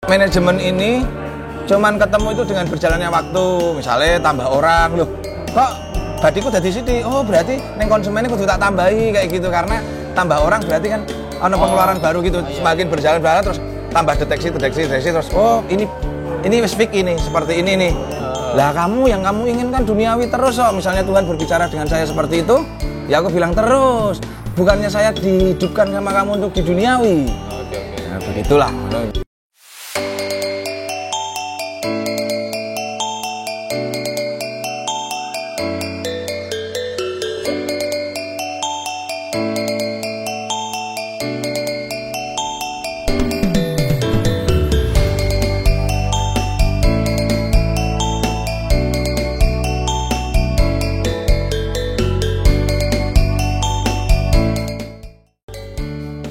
Manajemen ini cuman ketemu itu dengan berjalannya waktu. Misalnya tambah orang, loh kok badiku dari sini, oh berarti neng konsumennya kudu tak tambahi kayak gitu, karena tambah orang berarti kan ada pengeluaran baru gitu. Semakin berjalan terus tambah deteksi terus oh ini wis fix ini seperti ini nih. Lah kamu yang kamu inginkan duniawi terus kok. Misalnya Tuhan berbicara dengan saya seperti itu, ya aku bilang terus. Bukannya saya dihidupkan sama kamu untuk di duniawi. Nah, begitulah.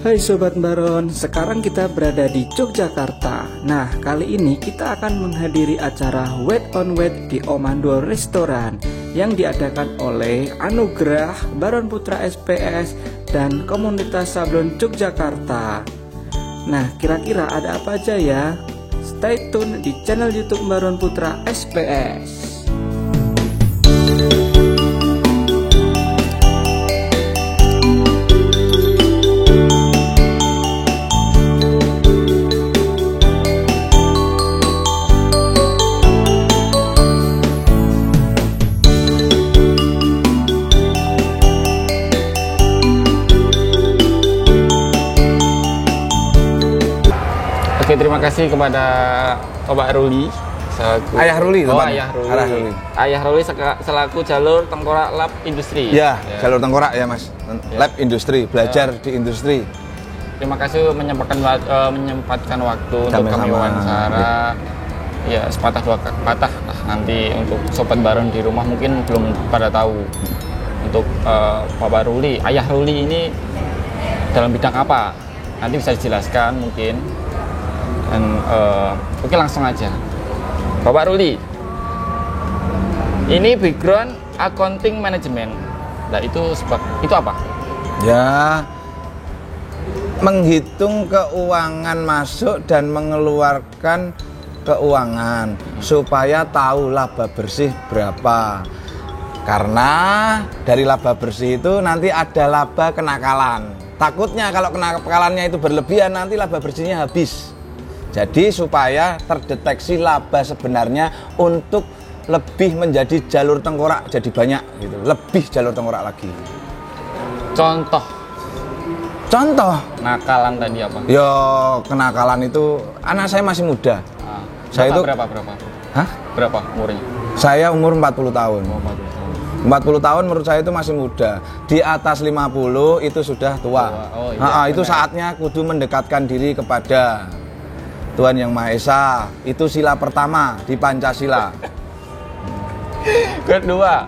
Hai Sobat Baron, sekarang kita berada di Yogyakarta. Nah, kali ini kita akan menghadiri acara Weight on Weight di Omando Restoran yang diadakan oleh Anugerah, Baron Putra SPS, dan Komunitas Sablon Yogyakarta. Nah, kira-kira ada apa aja ya? Stay tune di channel YouTube Baron Putra SPS. Oke, terima kasih kepada Bapak Ruli selaku Ayah Ruli, Ayah Ruli selaku jalur tengkorak lab industri. Ya, jalur tengkorak ya Mas. Lab industri, belajar di industri. Terima kasih menyempatkan waktu untuk kami wawancara. Ya, sepatah dua patah nanti untuk Sobat Baron di rumah mungkin belum pada tahu. Untuk Bapak Ruli, Ayah Ruli ini dalam bidang apa? Nanti bisa dijelaskan mungkin. Dan oke, langsung aja. Bapak Ruli, ini background accounting management. Nah, itu apa? Ya, menghitung keuangan masuk dan mengeluarkan keuangan supaya tahu laba bersih berapa. Karena dari laba bersih itu nanti ada laba kenakalan. Takutnya kalau kenakalannya itu berlebihan nanti laba bersihnya habis. Jadi supaya terdeteksi laba sebenarnya untuk lebih menjadi jalur tengkorak jadi banyak gitu, lebih jalur tengkorak lagi. Contoh nakalan tadi apa? Yo, kenakalan itu anak saya masih muda. Saya itu berapa? Hah? Berapa umurnya? Saya umur 40 tahun. Oh, 40 tahun. 40 tahun menurut saya itu masih muda. Di atas 50 itu sudah tua. Oh, iya, itu saatnya kudu mendekatkan diri kepada Tuhan Yang Maha Esa. Itu sila pertama di Pancasila. Kedua,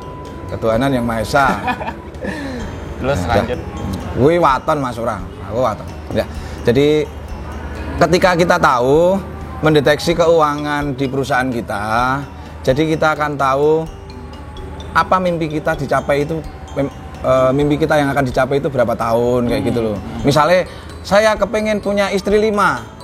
ketuhanan Yang Maha Esa. Terus lanjut. Gue waton Mas orang, aku waton. Ya. Jadi ketika kita tahu mendeteksi keuangan di perusahaan kita, jadi kita akan tahu apa mimpi kita dicapai itu, mimpi kita yang akan dicapai itu berapa tahun kayak gitu loh. Misalnya saya kepengen punya istri 5.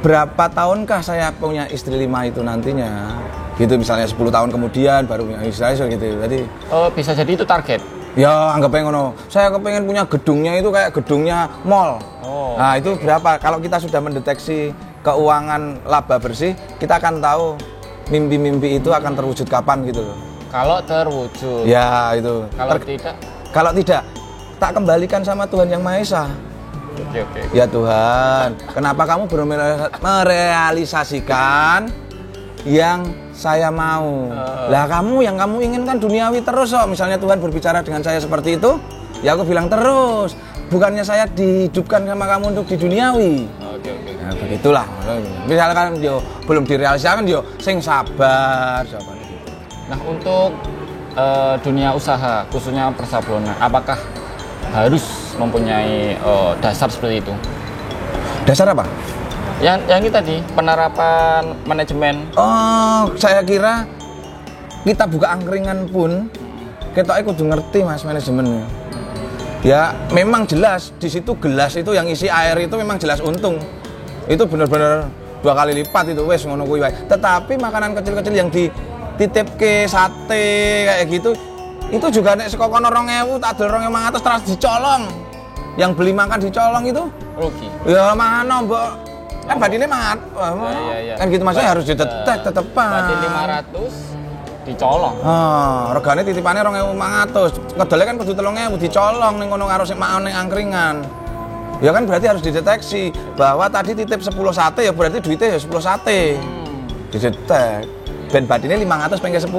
Berapa tahunkah saya punya istri 5 itu nantinya? Gitu, misalnya 10 tahun kemudian baru punya istri gitu. Jadi bisa jadi itu target. Ya, anggapnya ngono. Saya kepengen punya gedungnya itu kayak gedungnya mall. Nah, itu berapa? Kalau kita sudah mendeteksi keuangan laba bersih, kita akan tahu mimpi-mimpi itu akan terwujud kapan gitu loh. Kalau terwujud. Ya, itu. Kalau tidak, tak kembalikan sama Tuhan Yang Maha Esa. Oke. Ya Tuhan, kenapa kamu belum merealisasikan yang saya mau? Lah kamu yang kamu inginkan duniawi terus kok. Misalnya Tuhan berbicara dengan saya seperti itu, ya aku bilang terus. Bukannya saya dihidupkan sama kamu untuk di duniawi. Oke. Ya begitulah. Misalkan yo belum direalisasikan yo sing sabar. Nah, untuk dunia usaha khususnya persablonan, apakah harus mempunyai dasar seperti itu? Dasar apa? Yang ini tadi, penerapan manajemen. Oh, saya kira kita buka angkringan pun kita kudu ngerti Mas manajemennya. Ya, memang jelas di situ gelas itu yang isi air itu memang jelas untung. Itu benar-benar 2 kali lipat itu wes ngono kuwi wae. Tetapi makanan kecil-kecil yang dititipke sate kayak gitu itu juga nek saka kono 2000 tak adol 2500 terus dicolong. Yang beli makan dicolong itu rugi. Ya mana mbok kan badine mangan. Ya. Kan gitu maksudnya harus didetek tetepan. Badine 500 dicolong. Regane titipane 2500. Kedele kan kudu 3000 dicolong ning kono karo sing makan ning angkringan. Ya kan berarti harus dideteksi bahwa tadi titip 10 sate ya berarti duitnya ya 10 sate. Didetek. Ben badine 500 pengke 10.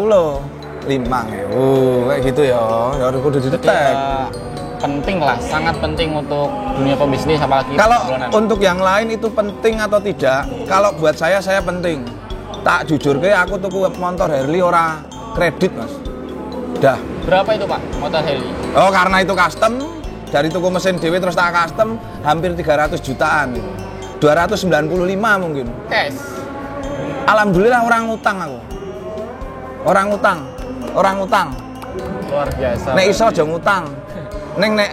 5.000 kayak gitu ya. Ya harus kudu didetek. Penting lah, sangat penting untuk dunia pebisnis apalagi kalau sablonan. Untuk yang lain itu penting atau tidak? Kalau buat saya penting. Tak jujur ke aku tuku motor Harley ora kredit mas. Dah. Berapa itu pak motor Harley? Oh karena itu custom. Dari tuku mesin dewe terus tak custom hampir 300 jutaan. 295 mungkin. Cash. Alhamdulillah orang utang aku. Orang utang. Luar biasa. Nek iso aja ngutang. Nek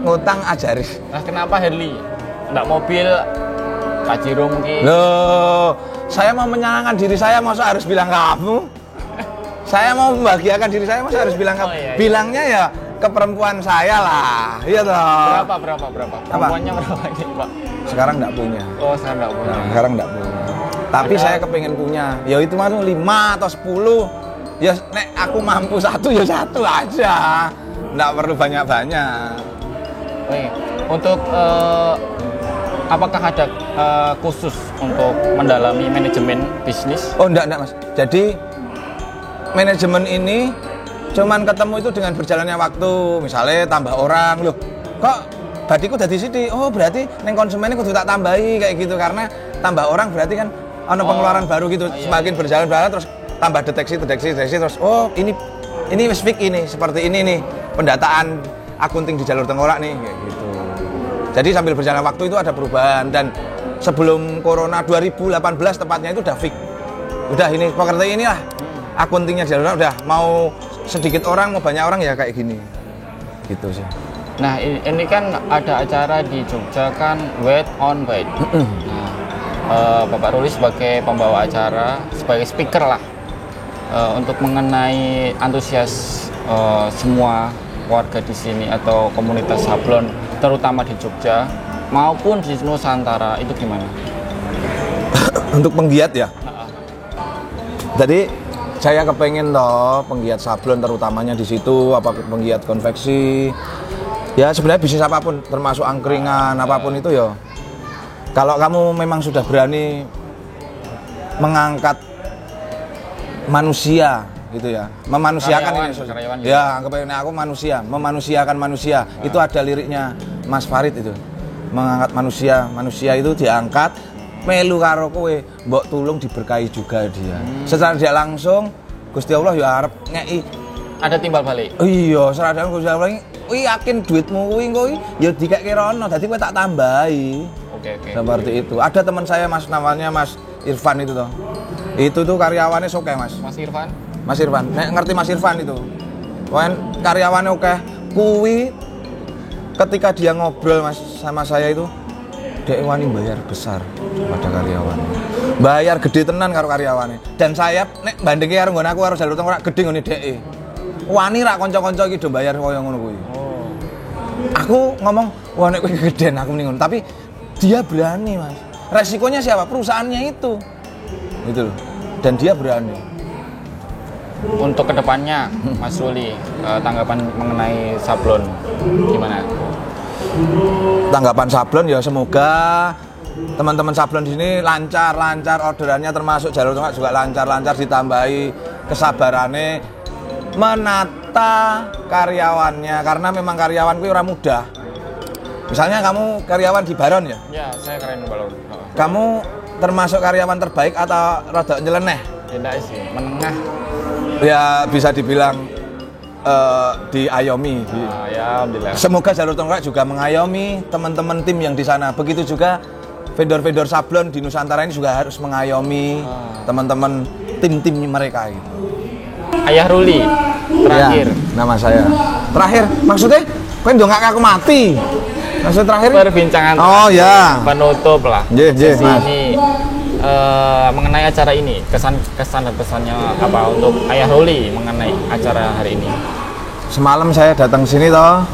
ngutang ajari. Nah kenapa Harley? Nggak mobil Pajero mungkin? Loh, saya mau menyenangkan diri saya, masa harus bilang kamu? Saya mau membahagiakan diri saya, masa harus bilang kamu? Iya. Bilangnya ya ke perempuan saya lah, iya toh. Berapa? Perempuannya berapa ini pak? Sekarang enggak punya. Oh sekarang nggak punya. Nah, sekarang enggak punya. Tapi saya kepengen punya. Ya itu mah 5 atau 10. Ya nek aku mampu 1 ya 1 aja. Enggak perlu banyak-banyak. Oke. Untuk apakah ada khusus untuk mendalami manajemen bisnis? Oh enggak mas. Jadi manajemen ini cuman ketemu itu dengan berjalannya waktu. Misalnya tambah orang, loh kok badiku dadi sithik. Oh berarti neng konsumennya kudu tak tambahi kayak gitu. Karena tambah orang berarti kan ada pengeluaran baru gitu. Semakin berjalan terus tambah deteksi terus oh ini wis fix ini seperti ini nih pendataan akunting di jalur tengkorak nih kayak gitu. Jadi sambil berjalan waktu itu ada perubahan dan sebelum corona 2018 tepatnya itu udah fix. Udah ini seperti inilah akuntingnya jalur udah mau sedikit orang mau banyak orang ya kayak gini. Gitu sih. Nah ini kan ada acara di Jogja kan Wait on Wait. Nah, Bapak Ruli sebagai pembawa acara, sebagai speaker lah untuk mengenai antusias semua warga di sini atau komunitas sablon terutama di Jogja maupun di Nusantara itu gimana? Untuk penggiat ya. Jadi saya kepengen toh penggiat sablon terutamanya di situ apa penggiat konveksi. Ya sebenarnya bisnis apapun termasuk angkringan apapun itu ya. Kalau kamu memang sudah berani mengangkat manusia gitu ya, memanusiakan karyawan ini. Ya, kepengen aku manusia, memanusiakan manusia. Itu ada liriknya Mas Farid itu. Mengangkat manusia itu diangkat melu karo kowe, mbok tulung diberkahi juga dia. Secara dia langsung Gusti Allah ya arep ngeki ada timbal balik. Iya, secara Gusti Allah kuwi yakin duitmu kuwi ya dikeke rono, dadi kowe tak tambahi. Oke. Seperti itu. Ada teman saya Mas namanya Mas Irfan itu toh. Itu tuh karyawannya oke Mas. Mas Irfan. Nek ngerti Mas Irfan itu. Wen karyawannya oke. Kuwi ketika dia ngobrol Mas sama saya itu dia wani bayar besar pada karyawannya. Bayar gede tenan karo karyawannya. Dan saya nek bandinge karo nggon aku karo jalur tengkorak gede ngene dheke. Wani rak kanca-kanca iki do bayar kaya ngono kuwi. Aku ngomong, wah nek kowe gedean aku mending ngono. Tapi dia berani Mas. Resikonya siapa? Perusahaannya itu. Gitu loh. Dan dia berani. Untuk kedepannya, Mas Ruli, tanggapan mengenai sablon gimana? Tanggapan sablon ya semoga teman-teman sablon di sini lancar orderannya termasuk jalur tengah juga lancar ditambahi kesabarannya menata karyawannya karena memang karyawan gue orang mudah. Misalnya kamu karyawan di Baron ya? Ya, saya keren Baron. Kamu termasuk karyawan terbaik atau rada nyeleneh? Tidak sih, menengah. Ya bisa dibilang diayomi. Ya, alhamdulillah. Semoga jalur tengkorak juga mengayomi teman-teman tim yang di sana. Begitu juga vendor-vendor sablon di Nusantara ini juga harus mengayomi teman-teman tim-tim mereka itu. Ayah Ruli, terakhir. Ya, nama saya. Terakhir, maksudnya kowe ndongak aku mati. Maksud terakhir perbincangan oh ya penutup lah sesi ini mengenai acara ini, kesan dan pesannya apa untuk Ayah Ruli mengenai acara hari ini? Semalam saya datang sini toh,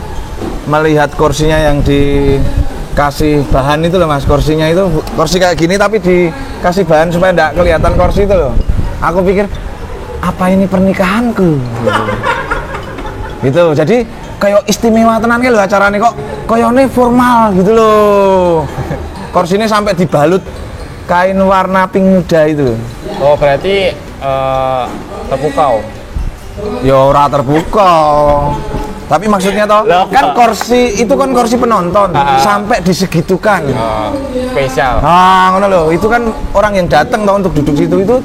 melihat kursinya yang dikasih bahan itu loh Mas, kursinya itu kursi kayak gini tapi dikasih bahan supaya enggak kelihatan kursi itu loh. Aku pikir apa ini pernikahanku gitu. Jadi kayak istimewa tenan loh acaranya, kok kayaknya formal gitu loh. Kursinya sampai dibalut kain warna pink muda itu. Oh berarti terpukau? Ya ora terpukau. Tapi maksudnya toh, kan kursi itu kan kursi penonton sampai disegitukan. Spesial. Nah, ngono loh. Itu kan orang yang datang toh untuk duduk situ itu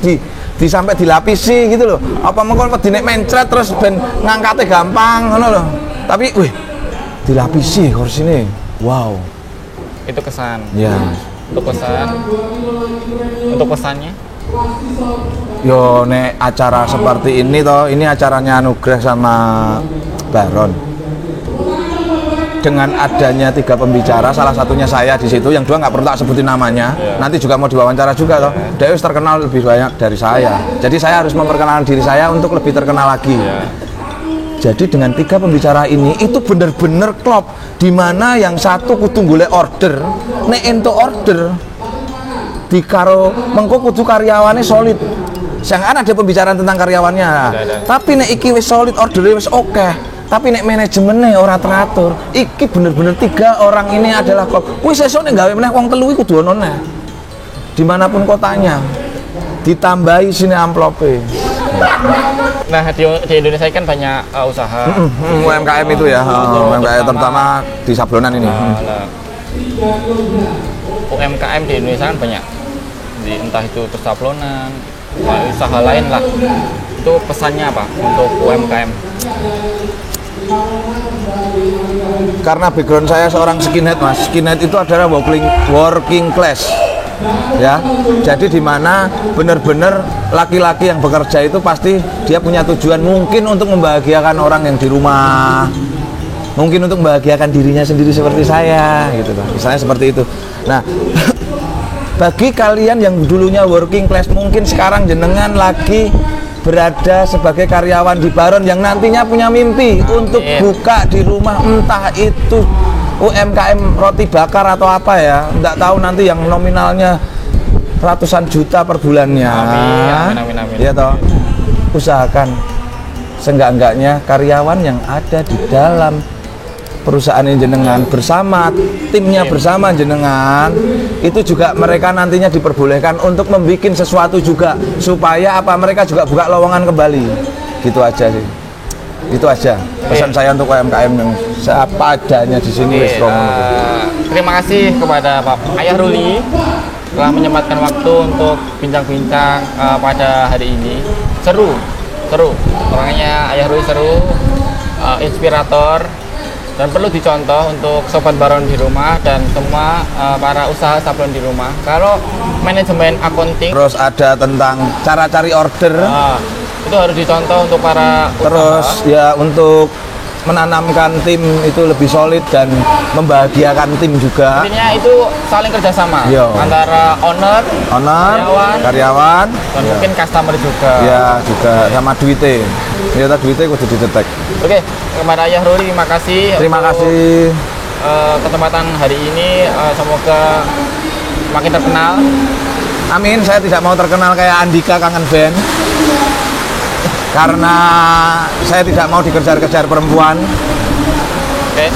di sampai dilapisi gitu loh. Apa mengkon pedine mencret terus ben ngangkatnya gampang ngono loh. Tapi wih, dilapisi kursi ini. Wow. Itu kesan. Ya. Untuk kesan. Untuk pesannya? Yo nek acara seperti ini toh, ini acaranya Anugrah sama Baron. Dengan adanya 3 pembicara, salah satunya saya di situ, yang 2 nggak perlu tak sebutin namanya. Nanti juga mau diwawancara juga toh. Dia terkenal lebih banyak dari saya. Jadi saya harus memperkenalkan diri saya untuk lebih terkenal lagi. Jadi dengan 3 pembicara ini itu bener-bener klop. Dimana yang satu kudu golek order, nek ento order di karo mengko kudu karyawannya solid. Jangan ada pembicaraan tentang karyawannya. Tapi nek iki wis solid, ordernya wis oke. Tapi nek manajemennya ora teratur. Iki bener-bener 3 orang ini adalah klop. Wis sesuk nek gawe meneh wong 3 iki kudu ono neh. Dimanapun kotanya. Ditambahi sini amplope. Nah di Indonesia kan banyak usaha UMKM itu ya, UMKM terutama di sablonan ini. UMKM di Indonesia kan banyak, entah itu persablonan, usaha lain lah. Itu pesannya apa untuk UMKM? Karena background saya seorang skinhead Mas, skinhead itu adalah working class. Ya, jadi dimana benar-benar laki-laki yang bekerja itu pasti dia punya tujuan mungkin untuk membahagiakan orang yang di rumah, mungkin untuk membahagiakan dirinya sendiri seperti saya gitu loh, misalnya seperti itu. Nah bagi kalian yang dulunya working class, mungkin sekarang jenengan lagi berada sebagai karyawan di Baron yang nantinya punya mimpi untuk buka di rumah, entah itu UMKM roti bakar atau apa ya, enggak tahu nanti yang nominalnya ratusan juta per bulannya. Amin. Ya toh, usahakan seenggak-enggaknya karyawan yang ada di dalam perusahaan jenengan bersama timnya bersama jenengan itu juga mereka nantinya diperbolehkan untuk membuat sesuatu juga supaya apa mereka juga buka lowongan kembali. Gitu aja sih. Itu aja pesan saya untuk UMKM yang apa adanya di sini. Terima kasih kepada Pak Ayah Ruli telah menyempatkan waktu untuk bincang-bincang pada hari ini. Seru orangnya Ayah Ruli seru, inspirator dan perlu dicontoh untuk sobat Baron di rumah dan semua para usaha sablon di rumah. Kalau manajemen accounting terus ada tentang cara cari order, itu harus dicontoh untuk para terus usaha. Ya untuk menanamkan tim itu lebih solid dan membahagiakan tim juga. Intinya itu saling kerjasama antara owner, karyawan dan mungkin customer juga. Ya juga sama duitnya. Ternyata duitnya kudu didetek. Oke, kepada Ayah Ruli terima kasih. Terima kasih kesempatan hari ini, semoga makin terkenal. Amin. Saya tidak mau terkenal kayak Andika Kangen Band. Karena saya tidak mau dikejar-kejar perempuan. Oke.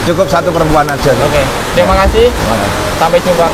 Cukup 1 perempuan aja. Oke. Terima kasih. Sampai jumpa.